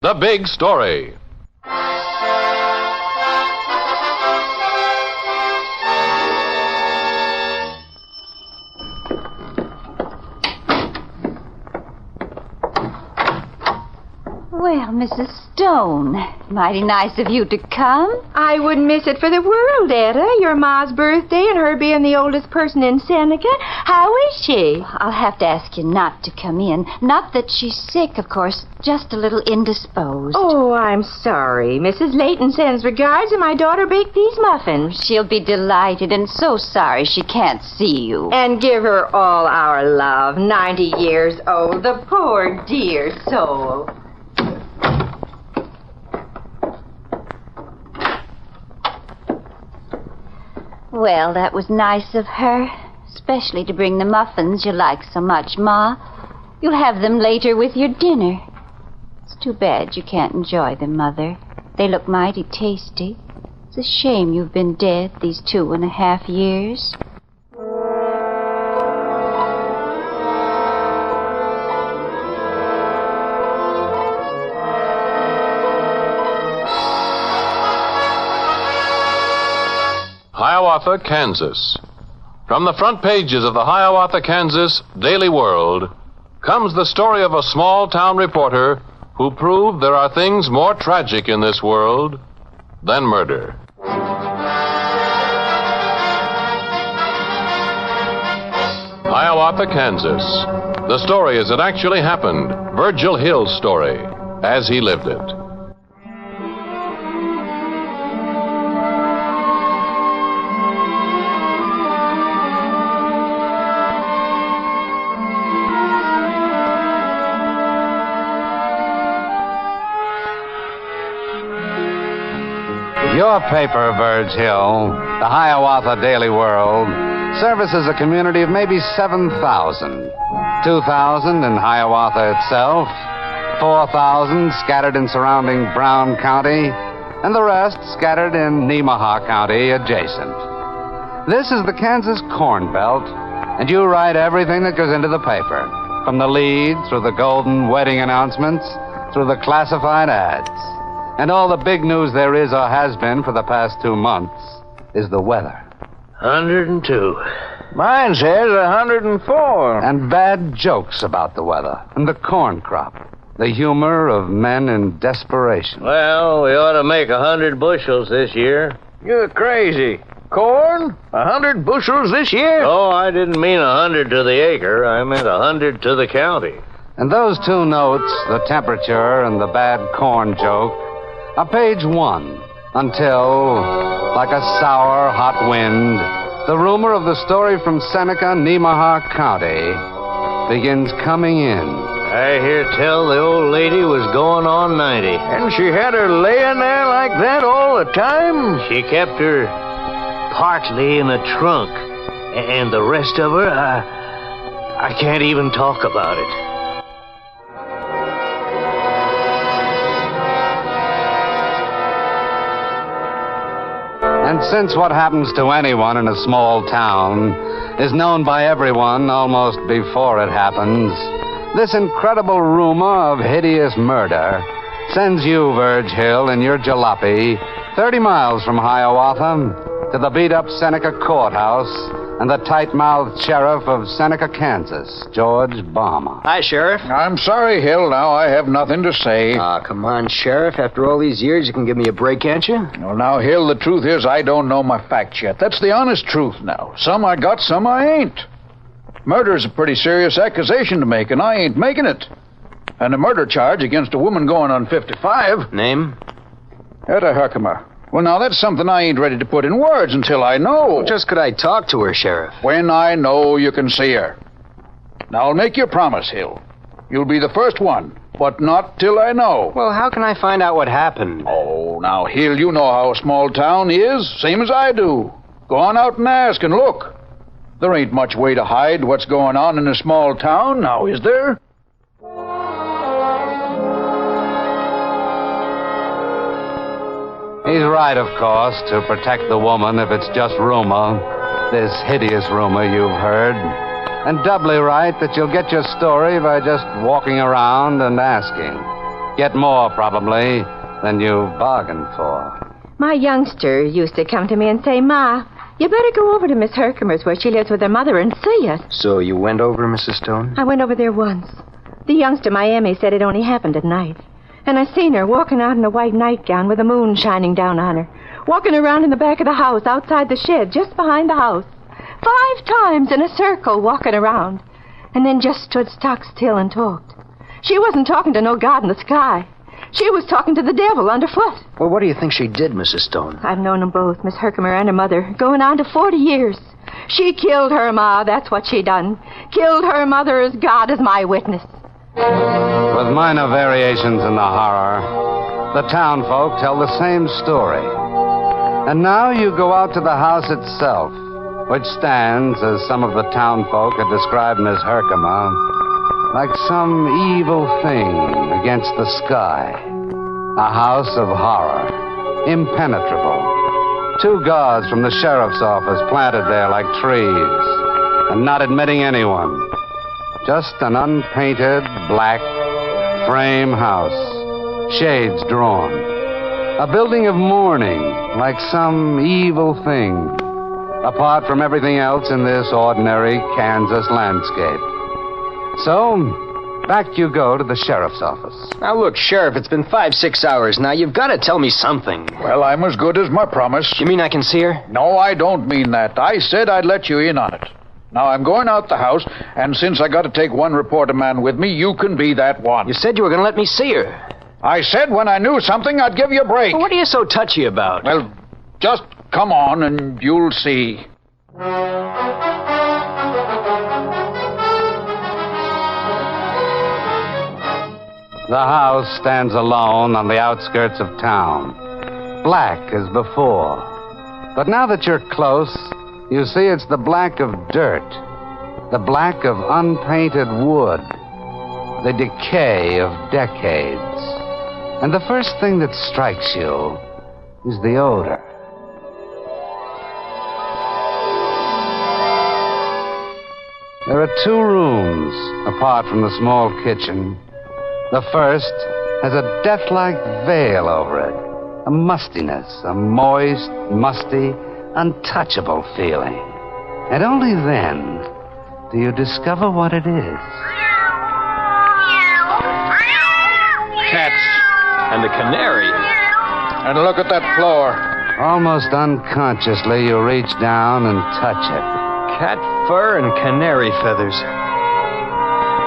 The Big Story. Well, Mrs. Stone, mighty nice of you to come. I wouldn't miss it for the world, Etta. Your ma's birthday and her being the oldest person in Seneca. How is she? I'll have to ask you not to come in. Not that she's sick, of course, just a little indisposed. Oh, I'm sorry. Mrs. Layton sends regards and my daughter baked these muffins. She'll be delighted and so sorry she can't see you. And give her all our love. 90 years old, the poor dear soul. Well, that was nice of her, especially to bring the muffins you like so much, Ma. You'll have them later with your dinner. It's too bad you can't enjoy them, Mother. They look mighty tasty. It's a shame you've been dead these 2.5 years. Hiawatha, Kansas. From the front pages of the Hiawatha, Kansas Daily World comes the story of a small-town reporter who proved there are things more tragic in this world than murder. Hiawatha, Kansas. The story as it actually happened. Virgil Hill's story as he lived it. Your paper, Verge Hill, the Hiawatha Daily World, services a community of maybe 7,000. 2,000 in Hiawatha itself, 4,000 scattered in surrounding Brown County, and the rest scattered in Nemaha County adjacent. This is the Kansas Corn Belt, and you write everything that goes into the paper, from the lead through the golden wedding announcements, through the classified ads. And all the big news there is or has been for the past 2 months is the weather. 102. Mine says 104. And bad jokes about the weather and the corn crop. The humor of men in desperation. Well, we ought to make 100 bushels this year. You're crazy. Corn? 100 bushels this year? Oh, I didn't mean 100 to the acre. I meant 100 to the county. And those 2 notes, the temperature and the bad corn joke, are page 1 until, like a sour, hot wind, the rumor of the story from Seneca, Nemaha County begins coming in. I hear tell the old lady was going on 90. And she had her laying there like that all the time? She kept her partly in a trunk. And the rest of her, I can't even talk about it. And since what happens to anyone in a small town is known by everyone almost before it happens, this incredible rumor of hideous murder sends you, Verge Hill, in your jalopy 30 miles from Hiawatha to the beat-up Seneca courthouse and the tight-mouthed sheriff of Seneca, Kansas, George Balmer. Hi, Sheriff. I'm sorry, Hill. Now I have nothing to say. Come on, Sheriff. After all these years, you can give me a break, can't you? Well, now, Hill, the truth is I don't know my facts yet. That's the honest truth now. Some I got, some I ain't. Murder's a pretty serious accusation to make, and I ain't making it. And a murder charge against a woman going on 55. Name? Etta Herkimer. Well, now, that's something I ain't ready to put in words until I know. Well, just could I talk to her, Sheriff? When I know, you can see her. Now, I'll make you a promise, Hill. You'll be the first one, but not till I know. Well, how can I find out what happened? Oh, now, Hill, you know how a small town is, same as I do. Go on out and ask and look. There ain't much way to hide what's going on in a small town, now, is there? He's right, of course, to protect the woman if it's just rumor, this hideous rumor you've heard. And doubly right that you'll get your story by just walking around and asking. Get more, probably, than you bargained for. My youngster used to come to me and say, Ma, you better go over to Miss Herkimer's where she lives with her mother and see us. So you went over, Mrs. Stone? I went over there once. The youngster, Miami, said it only happened at night. And I seen her walking out in a white nightgown with the moon shining down on her. Walking around in the back of the house, outside the shed, just behind the house. 5 times in a circle walking around. And then just stood stock still and talked. She wasn't talking to no God in the sky. She was talking to the devil underfoot. Well, what do you think she did, Mrs. Stone? I've known them both, Miss Herkimer and her mother, going on to 40 years. She killed her ma, that's what she done. Killed her mother as God is my witness. With minor variations in the horror, the townfolk tell the same story. And now you go out to the house itself, which stands, as some of the townfolk had described Miss Herkimer, like some evil thing against the sky. A house of horror, impenetrable. 2 guards from the sheriff's office planted there like trees, and not admitting anyone. Just an unpainted, black, frame house, shades drawn. A building of mourning, like some evil thing, apart from everything else in this ordinary Kansas landscape. So, back you go to the sheriff's office. Now, look, Sheriff, it's been 5-6 hours now. You've got to tell me something. Well, I'm as good as my promise. You mean I can see her? No, I don't mean that. I said I'd let you in on it. Now, I'm going out the house, and since I got to take one reporter man with me, you can be that one. You said you were going to let me see her. I said when I knew something, I'd give you a break. Well, what are you so touchy about? Well, just come on, and you'll see. The house stands alone on the outskirts of town, black as before. But now that you're close, you see it's the black of dirt, the black of unpainted wood, the decay of decades. And the first thing that strikes you is the odor. There are 2 rooms, apart from the small kitchen. The first has a death-like veil over it, a mustiness, a moist, musty, untouchable feeling. And only then do you discover what it is. Cats. And the canary. And look at that floor. Almost unconsciously, you reach down and touch it. Cat fur and canary feathers.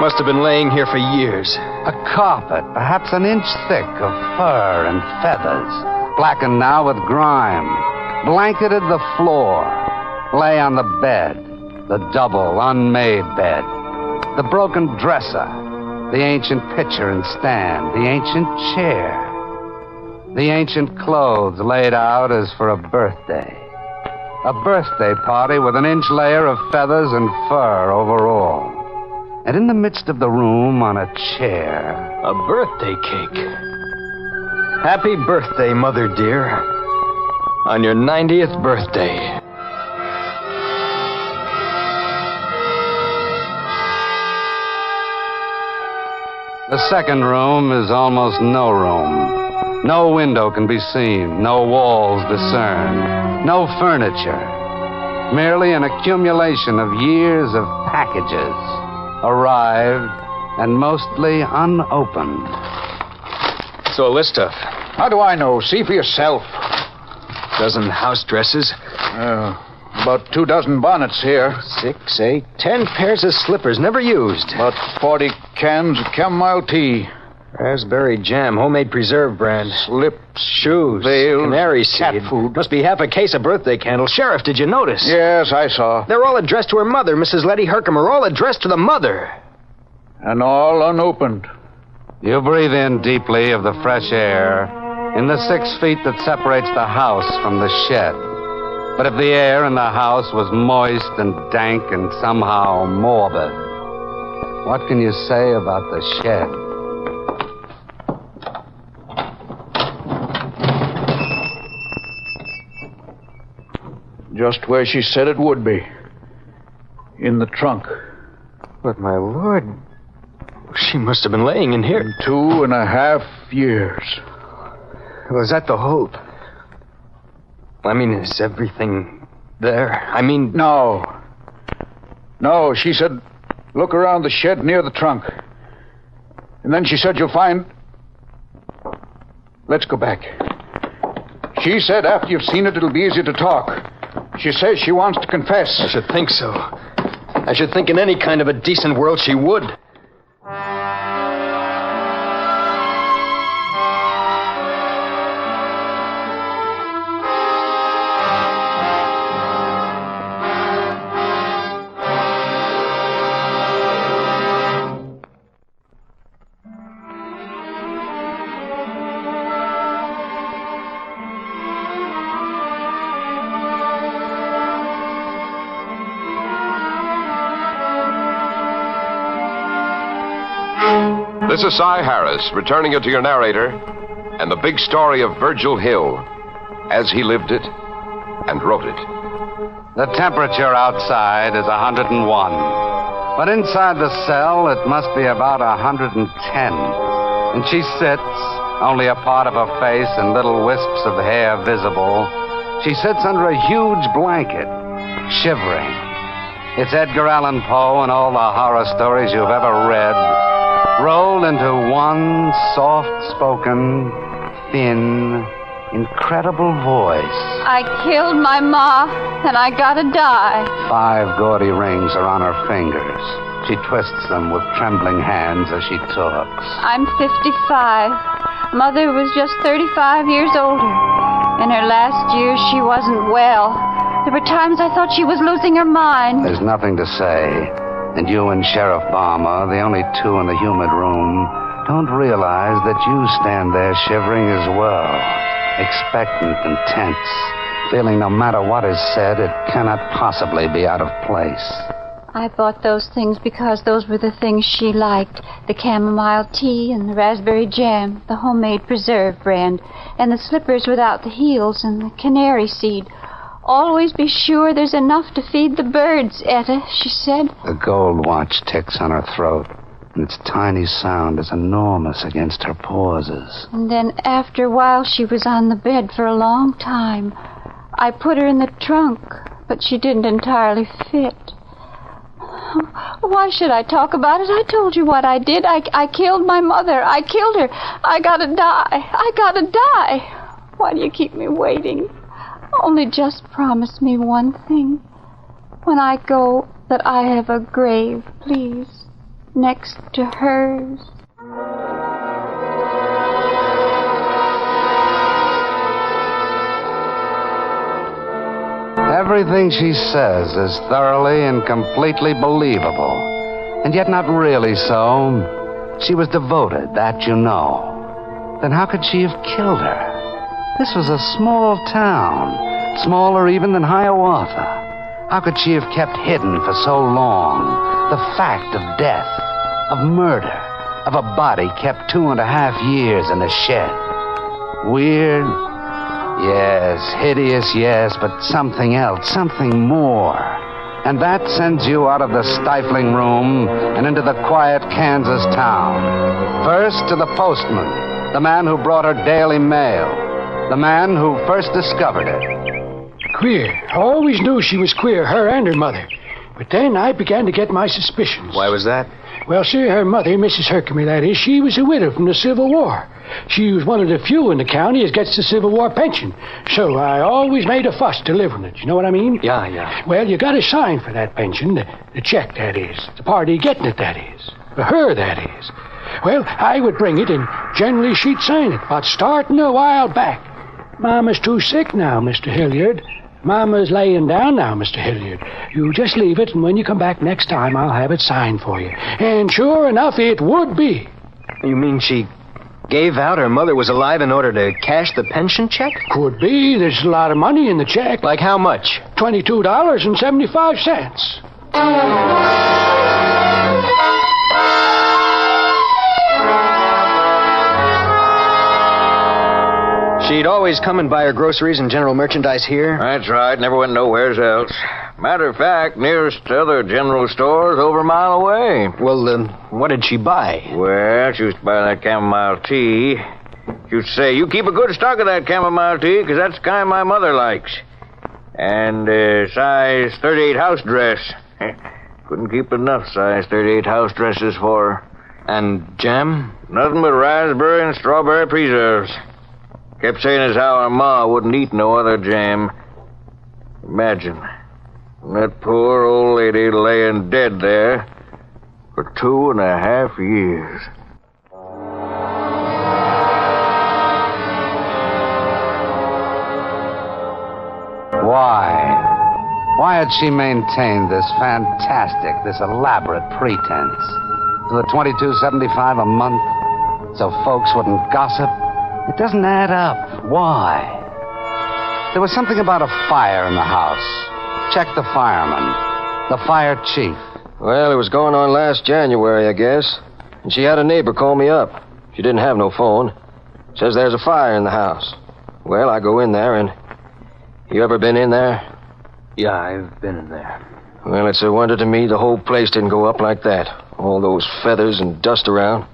Must have been laying here for years. A carpet, perhaps an inch thick of fur and feathers, blackened now with grime, blanketed the floor, lay on the bed, the double, unmade bed, the broken dresser, the ancient pitcher and stand, the ancient chair, the ancient clothes laid out as for a birthday. A birthday party with an inch layer of feathers and fur over all. And in the midst of the room, on a chair, A birthday cake. Happy birthday, Mother dear. On your 90th birthday. the second room is almost no room. No window can be seen, no walls discerned, no furniture. Merely an accumulation of years of packages, arrived and mostly unopened. So, all this stuff. How do I know? See for yourself. Dozen house dresses. About 2 dozen bonnets here. 6, 8, 10 pairs of slippers never used. About 40 cans of chamomile tea. Raspberry jam, homemade preserve brand. Slips, Shoes, veils, canary seed. cat food. Must be half a case of birthday candles. Sheriff, did you notice? Yes, I saw. They're all addressed to her mother, Mrs. Letty Herkimer. All addressed to the mother. And all unopened. You breathe in deeply of the fresh air in the 6 feet that separates the house from the shed. But if the air in the house was moist and dank and somehow morbid, what can you say about the shed? Just where she said it would be. In the trunk. But, my lord, She must have been laying in here. In 2.5 years. Was that the whole... I mean, is everything there? I mean... No. No, she said, look around the shed near the trunk. And then she said, you'll find... Let's go back. She said after you've seen it, it'll be easier to talk. She says she wants to confess. I should think so. I should think in any kind of a decent world she would. This is Cy Harris, returning you to your narrator and the big story of Virgil Hill as he lived it and wrote it. The temperature outside is 101. But inside the cell, it must be about 110. And she sits, only a part of her face and little wisps of hair visible. She sits under a huge blanket, shivering. It's Edgar Allan Poe and all the horror stories you've ever read, rolled into one soft-spoken, thin, incredible voice. I killed my ma, and I gotta die. 5 gaudy rings are on her fingers. She twists them with trembling hands as she talks. I'm 55. Mother was just 35 years older. In her last years, she wasn't well. There were times I thought she was losing her mind. There's nothing to say. And you and Sheriff Balmer, the only two in the humid room, don't realize that you stand there shivering as well, expectant and tense, feeling no matter what is said, it cannot possibly be out of place. I bought those things because those were the things she liked. The chamomile tea and the raspberry jam, the homemade preserve brand, and the slippers without the heels and the canary seed. Always be sure there's enough to feed the birds, Etta, she said. The gold watch ticks on her throat, and its tiny sound is enormous against her pauses. And then after a while, she was on the bed for a long time. I put her in the trunk, but she didn't entirely fit. Why should I talk about it? I told you what I did. I killed my mother. I killed her. I gotta die. I gotta die. Why do you keep me waiting? Only just promise me one thing. When I go, that I have a grave, please, next to hers. Everything she says is thoroughly and completely believable, and yet not really so. She was devoted, that you know. Then how could she have killed her? This was a small town, smaller even than Hiawatha. How could she have kept hidden for so long the fact of death, of murder, of a body kept 2.5 years in a shed? Weird? Yes. Hideous, yes, but something else, something more. And that sends you out of the stifling room and into the quiet Kansas town. First to the postman, the man who brought her daily mail. The man who first discovered it. Queer. I always knew she was queer, her and her mother. But then I began to get my suspicions. Why was that? Well, sir, her mother, Mrs. Herkimer, that is, she was a widow from the Civil War. She was one of the few in the county as gets the Civil War pension. So I always made a fuss delivering it. You know what I mean? Yeah. Well, you got to sign for that pension, the check, that is. The party getting it, that is. For her, that is. Well, I would bring it, and generally she'd sign it, but starting a while back. Mama's too sick now, Mr. Hilliard. Mama's laying down now, Mr. Hilliard. You just leave it, and when you come back next time, I'll have it signed for you. And sure enough, it would be. You mean she gave out her mother was alive in order to cash the pension check? Could be. There's a lot of money in the check. Like how much? $22.75. She'd always come and buy her groceries and general merchandise here? That's right. Never went nowheres else. Matter of fact, nearest other general store's over a mile away. Well, what did she buy? Well, she was buying that chamomile tea. She used to say, you keep a good stock of that chamomile tea, 'cause that's the kind my mother likes. And size 38 house dress. Couldn't keep enough size 38 house dresses for her. And jam? Nothing but raspberry and strawberry preserves. Kept saying as how her ma wouldn't eat no other jam. Imagine, that poor old lady laying dead there for 2.5 years. Why had she maintained this fantastic, this elaborate pretense? For the $22.75 a month, so folks wouldn't gossip? It doesn't add up. Why? There was something about a fire in the house. Check the fireman, the fire chief. Well, it was going on last January, I guess. And she had a neighbor call me up. She didn't have no phone. Says there's a fire in the house. Well, I go in there and... You ever been in there? Yeah, I've been in there. Well, it's a wonder to me the whole place didn't go up like that. All those feathers and dust around.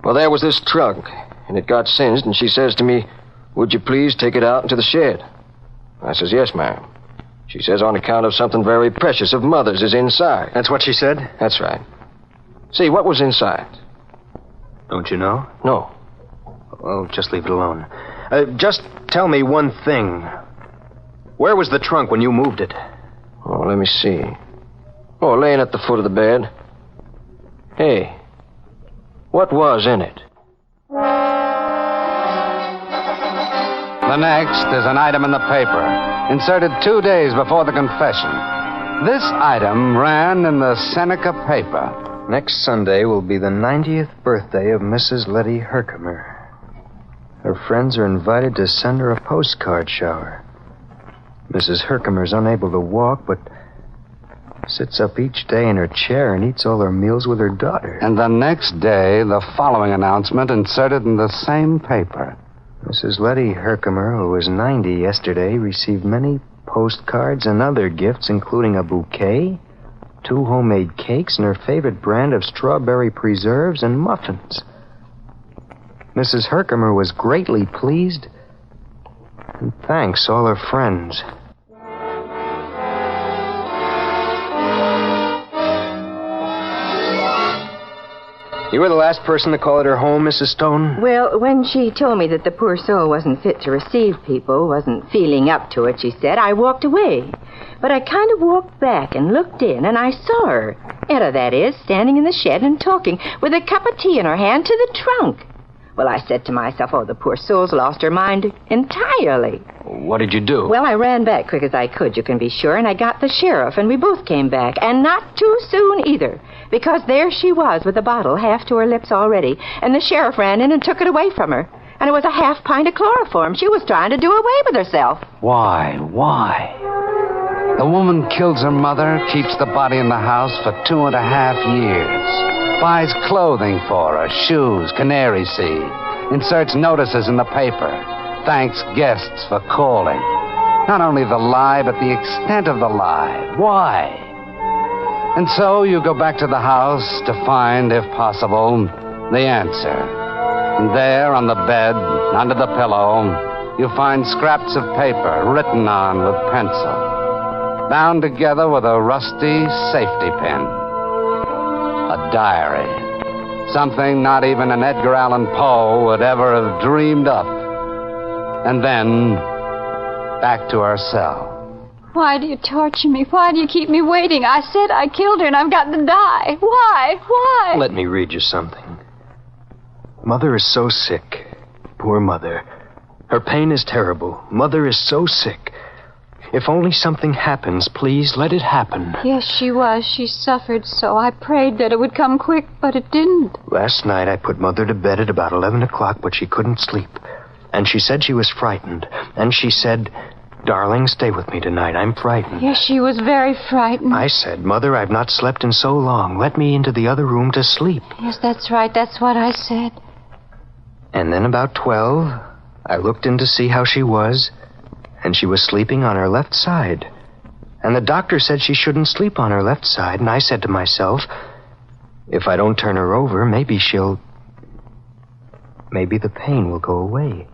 Well, there was this trunk, and it got singed, and she says to me, would you please take it out into the shed? I says, yes, ma'am. She says on account of something very precious of Mother's is inside. That's what she said? That's right. See, what was inside? Don't you know? No. Well, just leave it alone. Just tell me one thing. Where was the trunk when you moved it? Oh, let me see. Oh, laying at the foot of the bed. Hey, what was in it? The next is an item in the paper, inserted 2 days before the confession. This item ran in the Seneca paper. Next Sunday will be the 90th birthday of Mrs. Letty Herkimer. Her friends are invited to send her a postcard shower. Mrs. Herkimer's unable to walk, but sits up each day in her chair and eats all her meals with her daughter. And the next day, the following announcement inserted in the same paper. Mrs. Letty Herkimer, who was 90 yesterday, received many postcards and other gifts, including a bouquet, 2 homemade cakes, and her favorite brand of strawberry preserves and muffins. Mrs. Herkimer was greatly pleased and thanks all her friends. You were the last person to call at her home, Mrs. Stone? Well, when she told me that the poor soul wasn't fit to receive people, wasn't feeling up to it, she said, I walked away. But I kind of walked back and looked in, and I saw her. Etta, that is, standing in the shed and talking, with a cup of tea in her hand to the trunk. Well, I said to myself, oh, the poor soul's lost her mind entirely. What did you do? Well, I ran back quick as I could, you can be sure, and I got the sheriff, and we both came back. And not too soon, either, because there she was with the bottle half to her lips already, and the sheriff ran in and took it away from her. And it was a half pint of chloroform. She was trying to do away with herself. Why? The woman kills her mother, keeps the body in the house for 2.5 years, buys clothing for her, shoes, canary seed, inserts notices in the paper, thanks guests for calling. Not only the lie, but the extent of the lie. Why? And so you go back to the house to find, if possible, the answer. And there on the bed, under the pillow, you find scraps of paper written on with pencil, bound together with a rusty safety pin. A diary. Something not even an Edgar Allan Poe would ever have dreamed up. And then, back to our cell. Why do you torture me? Why do you keep me waiting? I said I killed her and I've got to die. Why? Let me read you something. Mother is so sick. Poor Mother. Her pain is terrible. Mother is so sick. If only something happens, please let it happen. Yes, she was. She suffered so. I prayed that it would come quick, but it didn't. Last night I put Mother to bed at about 11 o'clock, but she couldn't sleep. And she said she was frightened. And she said, darling, stay with me tonight. I'm frightened. Yes, she was very frightened. I said, Mother, I've not slept in so long. Let me into the other room to sleep. Yes, that's right. That's what I said. And then about 12, I looked in to see how she was, and she was sleeping on her left side. And the doctor said she shouldn't sleep on her left side, and I said to myself, if I don't turn her over, maybe the pain will go away.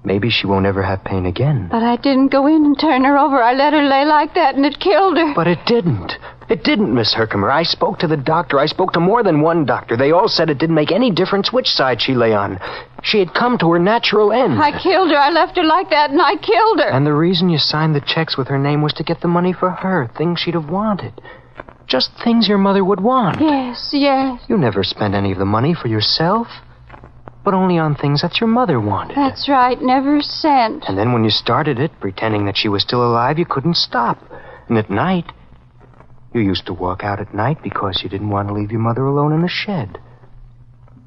Maybe she won't ever have pain again. But I didn't go in and turn her over. I let her lay like that, and it killed her. But it didn't. It didn't, Miss Herkimer. I spoke to the doctor. I spoke to more than one doctor. They all said it didn't make any difference which side she lay on. She had come to her natural end. I killed her. I left her like that, and I killed her. And the reason you signed the checks with her name was to get the money for her, things she'd have wanted. Just things your mother would want. Yes. You never spent any of the money for yourself, but only on things that your mother wanted. That's right, never a cent. And then when you started it, pretending that she was still alive, you couldn't stop. And at night, you used to walk out at night because you didn't want to leave your mother alone in the shed.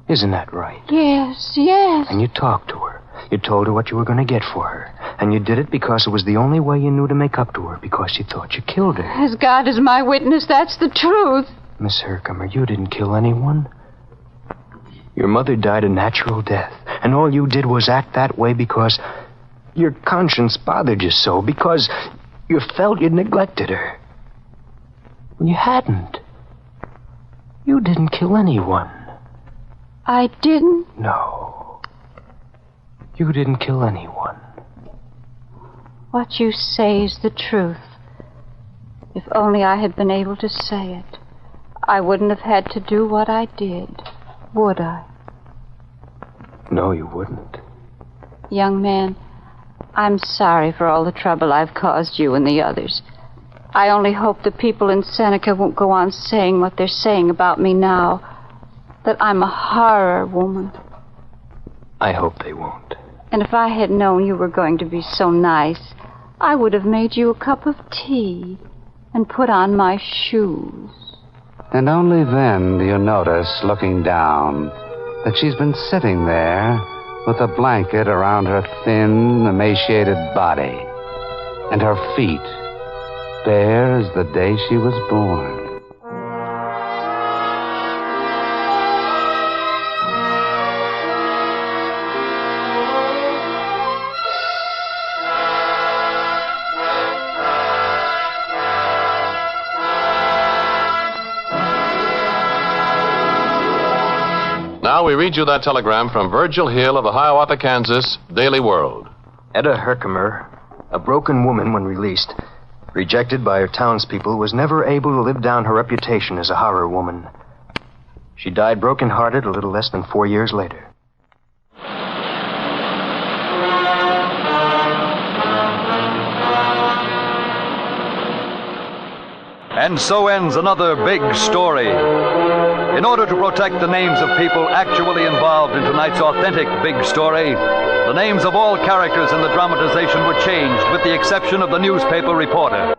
Isn't that right? Yes. And you talked to her. You told her what you were going to get for her. And you did it because it was the only way you knew to make up to her, because you thought you killed her. As God is my witness, that's the truth. Miss Herkimer, you didn't kill anyone. Your mother died a natural death, and all you did was act that way because your conscience bothered you so, because you felt you'd neglected her. When you hadn't. You didn't kill anyone. I didn't? No. You didn't kill anyone. What you say is the truth. If only I had been able to say it, I wouldn't have had to do what I did, would I? No, you wouldn't. Young man, I'm sorry for all the trouble I've caused you and the others. I only hope the people in Seneca won't go on saying what they're saying about me now, that I'm a horror woman. I hope they won't. And if I had known you were going to be so nice, I would have made you a cup of tea and put on my shoes. And only then do you notice, looking down, that she's been sitting there with a blanket around her thin, emaciated body, and her feet bare as the day she was born. Now we read you that telegram from Virgil Hill of the Hiawatha, Kansas Daily World. Etta Herkimer, a broken woman when released, rejected by her townspeople, was never able to live down her reputation as a horror woman. She died broken-hearted a little less than 4 years later. And so ends another big story. In order to protect the names of people actually involved in tonight's authentic big story, the names of all characters in the dramatization were changed with the exception of the newspaper reporter.